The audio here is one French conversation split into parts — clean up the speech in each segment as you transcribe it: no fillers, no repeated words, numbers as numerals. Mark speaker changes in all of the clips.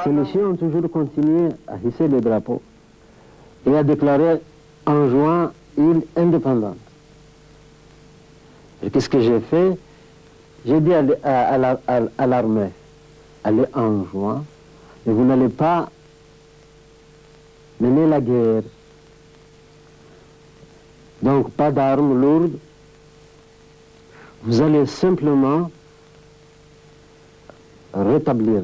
Speaker 1: ces messieurs ont toujours continué à hisser le drapeau et à déclarer en juin île indépendante. Et qu'est-ce que j'ai fait? J'ai dit à l'armée, allez en juin, mais vous n'allez pas mener la guerre. Donc pas d'armes lourdes, vous allez simplement rétablir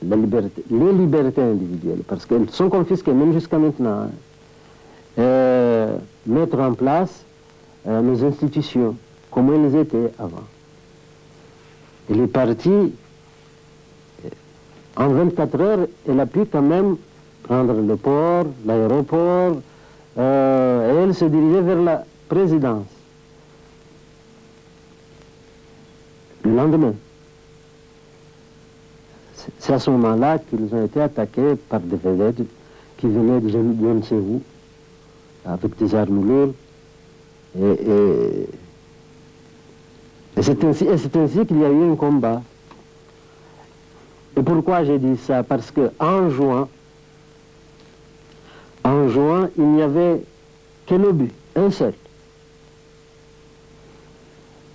Speaker 1: les libertés individuelles, parce qu'elles sont confisquées même jusqu'à maintenant. Mettre en place nos institutions, comme elles étaient avant. Il est parti, en 24 heures, il a pu quand même prendre le port, l'aéroport, et elle se dirigeait vers la présidence. Le lendemain. C'est à ce moment-là qu'ils ont été attaqués par des vedettes qui venaient de je ne sais où, avec des armes lourdes. Et c'est ainsi qu'il y a eu un combat. Et pourquoi j'ai dit ça? Parce qu'en juin, il n'y avait qu'un obus, un seul.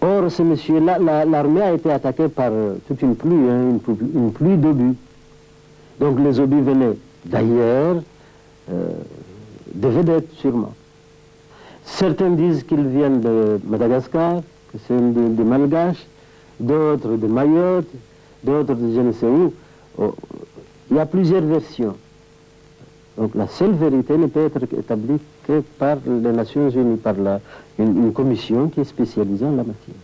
Speaker 1: Or, ce monsieur-là, l'armée a été attaquée par toute une pluie, hein, une pluie d'obus. Donc les obus venaient d'ailleurs, des vedettes sûrement. Certains disent qu'ils viennent de Madagascar, que c'est des Malgaches, d'autres de Mayotte, d'autres de je ne sais où. Il y a plusieurs versions. Donc la seule vérité ne peut être établie que par les Nations Unies, par une commission qui est spécialisée en la matière.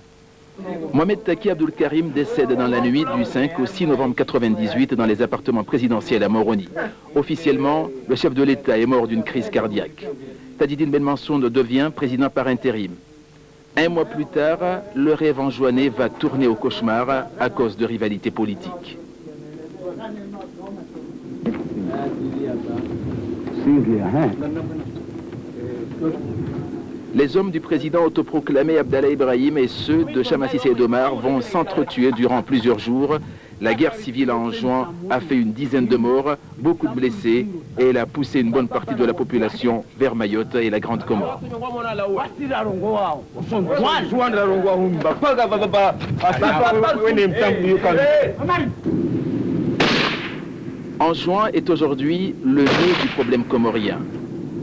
Speaker 2: Mohamed Taki Abdul Karim décède dans la nuit du 5 au 6 novembre 1998 dans les appartements présidentiels à Moroni. Officiellement, le chef de l'État est mort d'une crise cardiaque. Tadjidine Ben Mansour devient président par intérim. Un mois plus tard, le rêve enjoinné va tourner au cauchemar à cause de rivalités politiques. Les hommes du président autoproclamé Abdallah Ibrahim et ceux de Chamassi Seyd Omar vont s'entretuer durant plusieurs jours. La guerre civile en juin a fait une dizaine de morts, beaucoup de blessés, et elle a poussé une bonne partie de la population vers Mayotte et la Grande Comore. En juin est aujourd'hui le nœud du problème comorien.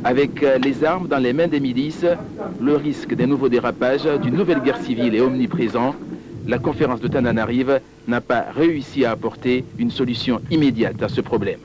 Speaker 2: Avec les armes dans les mains des milices, le risque d'un nouveau dérapage, d'une nouvelle guerre civile est omniprésent. La conférence de Tananarive n'a pas réussi à apporter une solution immédiate à ce problème.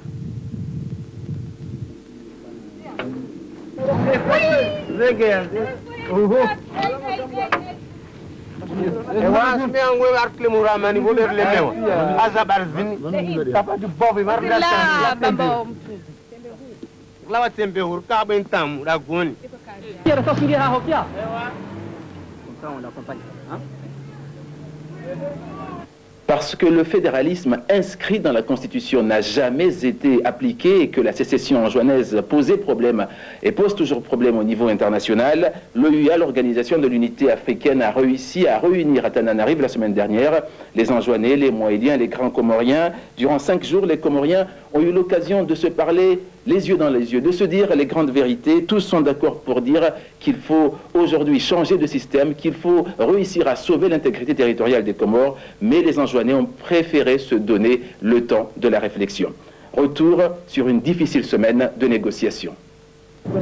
Speaker 2: Parce que le fédéralisme inscrit dans la Constitution n'a jamais été appliqué et que la sécession anjouanaise posait problème et pose toujours problème au niveau international, l'OUA, l'Organisation de l'Unité africaine, a réussi à réunir à Tananarive la semaine dernière les Anjouanais, les Mohédiens, les Grands Comoriens. Durant 5 jours, les Comoriens ont eu l'occasion de se parler les yeux dans les yeux, de se dire les grandes vérités. Tous sont d'accord pour dire qu'il faut aujourd'hui changer de système, qu'il faut réussir à sauver l'intégrité territoriale des Comores, mais les Anjouanais ont préféré se donner le temps de la réflexion. Retour sur une difficile semaine de négociations. «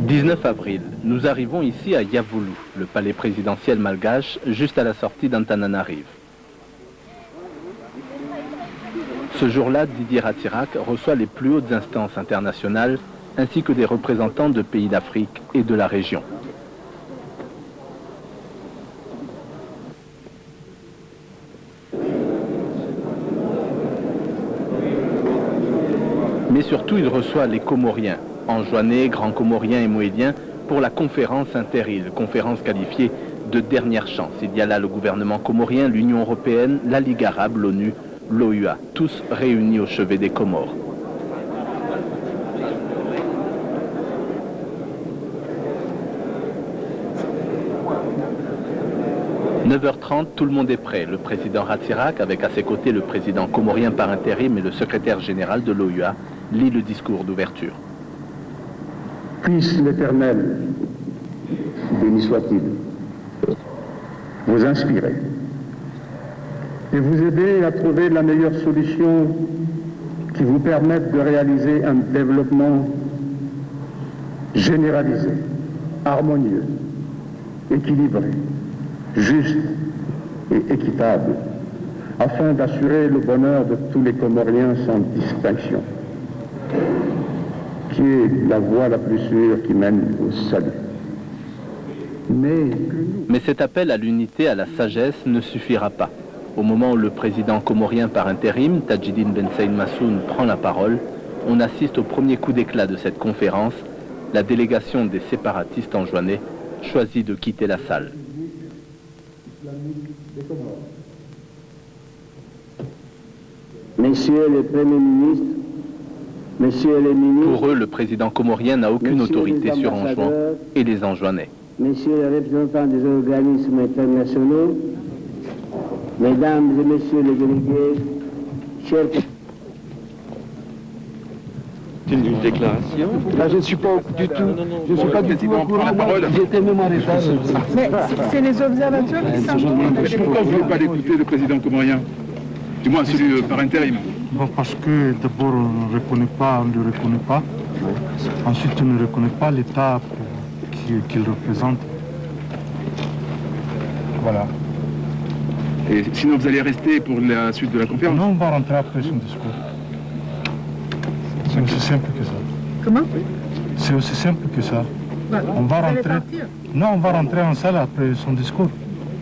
Speaker 2: 19 avril, nous arrivons ici à Yavoulou, le palais présidentiel malgache, juste à la sortie d'Antananarive. Ce jour-là, Didier Ratsirac reçoit les plus hautes instances internationales ainsi que des représentants de pays d'Afrique et de la région. Mais surtout, il reçoit les Comoriens, Anjouanais, Grands Comoriens et Mohédiens, pour la conférence inter-îles, conférence qualifiée de dernière chance. Il y a là le gouvernement comorien, l'Union européenne, la Ligue arabe, l'ONU, l'OUA, tous réunis au chevet des Comores.
Speaker 3: 9h30, tout le monde est prêt. Le président Ratsirak, avec à ses côtés le président comorien par intérim et le secrétaire général de l'OUA, lit le discours d'ouverture.
Speaker 4: Puisse l'Éternel, béni soit-il, vous inspirer et vous aider à trouver la meilleure solution qui vous permette de réaliser un développement généralisé, harmonieux, équilibré, juste et équitable, afin d'assurer le bonheur de tous les Comoriens sans distinction, qui est la voie la plus sûre qui mène au salut.
Speaker 3: Mais cet appel à l'unité, à la sagesse, ne suffira pas. Au moment où le président comorien par intérim, Tadjidine Ben Saïd Massoun, prend la parole, on assiste au premier coup d'éclat de cette conférence. La délégation des séparatistes enjoinés choisit de quitter la salle.
Speaker 1: Messieurs les premiers ministres, messieurs les ministres...
Speaker 3: Pour eux, le président comorien n'a aucune autorité sur Anjouan et les enjoignait.
Speaker 1: Messieurs les représentants des organismes internationaux, mesdames et messieurs les délégués, chers...
Speaker 5: C'est une déclaration.
Speaker 1: Là, je ne suis pas du tout, je ne suis pas du tout au courant. J'étais même en retard.
Speaker 6: Mais c'est les observateurs qui sont...
Speaker 5: Pourquoi vous ne voulez pas l'écouter, le président comorien? Du moins celui par intérim.
Speaker 7: Bon, parce que d'abord on ne le reconnaît pas. Ensuite on ne reconnaît pas l'État qu'il représente. Voilà.
Speaker 5: Et sinon vous allez rester pour la suite de la conférence?
Speaker 7: Non, on va rentrer après son discours. C'est aussi simple que ça.
Speaker 6: Comment?
Speaker 7: C'est aussi simple que ça.
Speaker 6: Bah,
Speaker 7: on va rentrer. Non, on va rentrer en salle après son discours.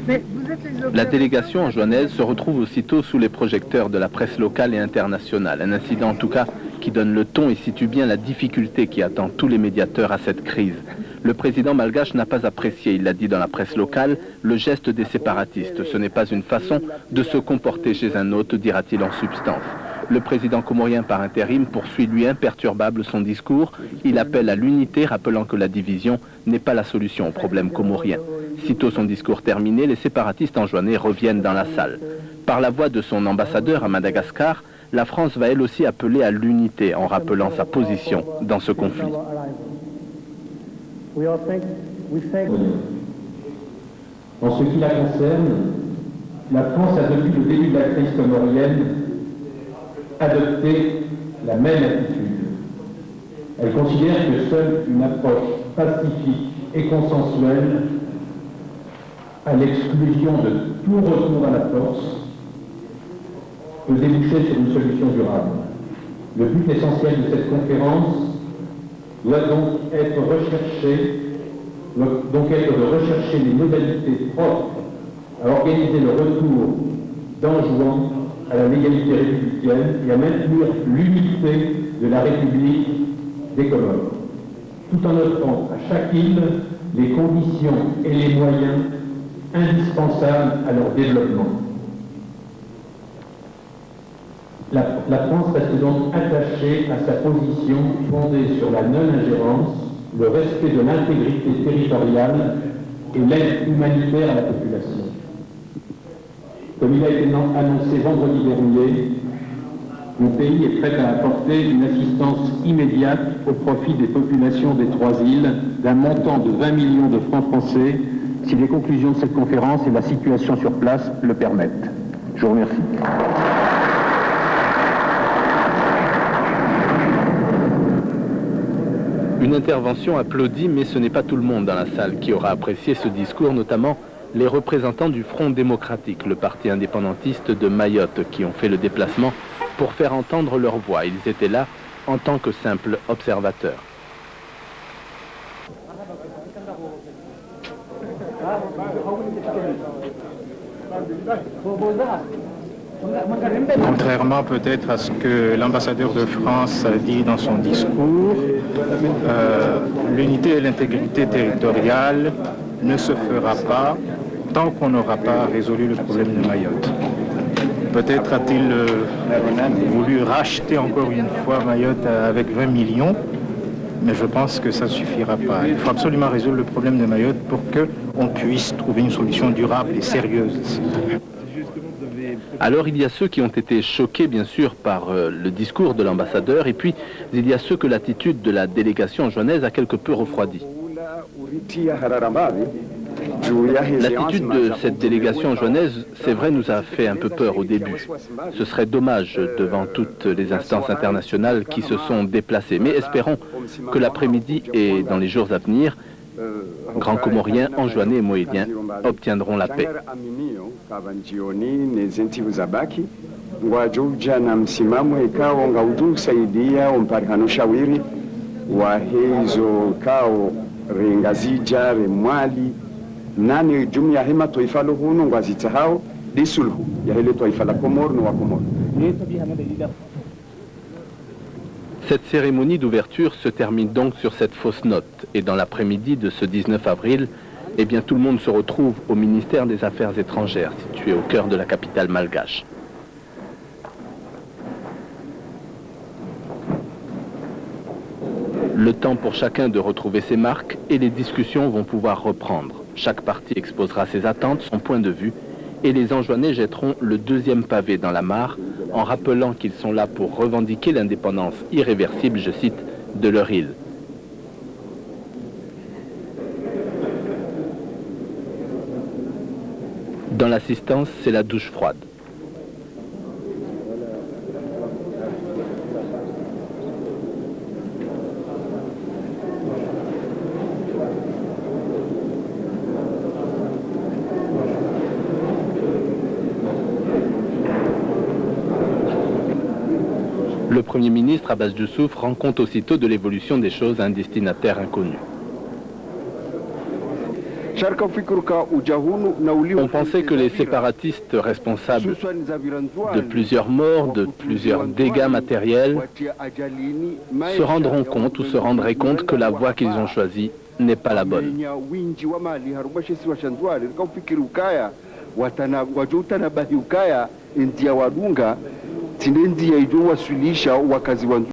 Speaker 6: Mais vous êtes les observateurs.
Speaker 3: La délégation anjouanaise se retrouve aussitôt sous les projecteurs de la presse locale et internationale. Un incident en tout cas qui donne le ton et situe bien la difficulté qui attend tous les médiateurs à cette crise. Le président malgache n'a pas apprécié, il l'a dit dans la presse locale, le geste des séparatistes. Ce n'est pas une façon de se comporter chez un hôte, dira-t-il en substance. Le président comorien par intérim poursuit lui imperturbable son discours. Il appelle à l'unité, rappelant que la division n'est pas la solution au problème comorien. Sitôt son discours terminé, les séparatistes enjoinés reviennent dans la salle. Par la voix de son ambassadeur à Madagascar, la France va elle aussi appeler à l'unité en rappelant sa position dans ce conflit.
Speaker 8: En ce qui la concerne, la France a depuis le début de la crise comorienne adopté la même attitude. Elle considère que seule une approche pacifique et consensuelle, à l'exclusion de tout retour à la force, peut déboucher sur une solution durable. Le but essentiel de cette conférence doit donc être de rechercher les modalités propres à organiser le retour d'Anjouan à la légalité républicaine et à maintenir l'unité de la République des Comores, tout en offrant à chaque île les conditions et les moyens indispensables à leur développement. La France reste donc attachée à sa position fondée sur la non-ingérence, le respect de l'intégrité territoriale et l'aide humanitaire à la population. Comme il a été annoncé vendredi dernier, mon pays est prêt à apporter une assistance immédiate au profit des populations des trois îles d'un montant de 20 millions de francs français si les conclusions de cette conférence et la situation sur place le permettent. Je vous remercie.
Speaker 3: Une intervention applaudie, mais ce n'est pas tout le monde dans la salle qui aura apprécié ce discours, notamment les représentants du Front démocratique, le parti indépendantiste de Mayotte, qui ont fait le déplacement pour faire entendre leur voix. Ils étaient là en tant que simples observateurs.
Speaker 7: Contrairement peut-être à ce que l'ambassadeur de France a dit dans son discours, l'unité et l'intégrité territoriale ne se fera pas tant qu'on n'aura pas résolu le problème de Mayotte. Peut-être a-t-il voulu racheter encore une fois Mayotte avec 20 millions, mais je pense que ça ne suffira pas. Il faut absolument résoudre le problème de Mayotte pour qu'on puisse trouver une solution durable et sérieuse.
Speaker 3: Alors il y a ceux qui ont été choqués bien sûr par le discours de l'ambassadeur et puis il y a ceux que l'attitude de la délégation joannaise a quelque peu refroidi. L'attitude de cette délégation joannaise, c'est vrai, nous a fait un peu peur au début. Ce serait dommage devant toutes les instances internationales qui se sont déplacées. Mais espérons que l'après-midi et dans les jours à venir, Grands Comoriens, Anjouanais et Mohéliens obtiendront la paix.
Speaker 9: nani jumuiya hema taifa hunu ngwazita hao disulhu ya hele taifa la Comore na wa Comore.
Speaker 3: Cette cérémonie d'ouverture se termine donc sur cette fausse note et dans l'après-midi de ce 19 avril, eh bien tout le monde se retrouve au ministère des Affaires étrangères situé au cœur de la capitale malgache. Le temps pour chacun de retrouver ses marques et les discussions vont pouvoir reprendre. Chaque partie exposera ses attentes, son point de vue, et les Anjouanais jetteront le deuxième pavé dans la mare en rappelant qu'ils sont là pour revendiquer l'indépendance irréversible, je cite, de leur île. Dans l'assistance, c'est la douche froide. Le Premier ministre Abbas Youssouf rend compte aussitôt de l'évolution des choses à un destinataire inconnu. On pensait que les séparatistes responsables de plusieurs morts, de plusieurs dégâts matériels, se rendront compte ou se rendraient compte que la voie qu'ils ont choisie n'est pas la bonne.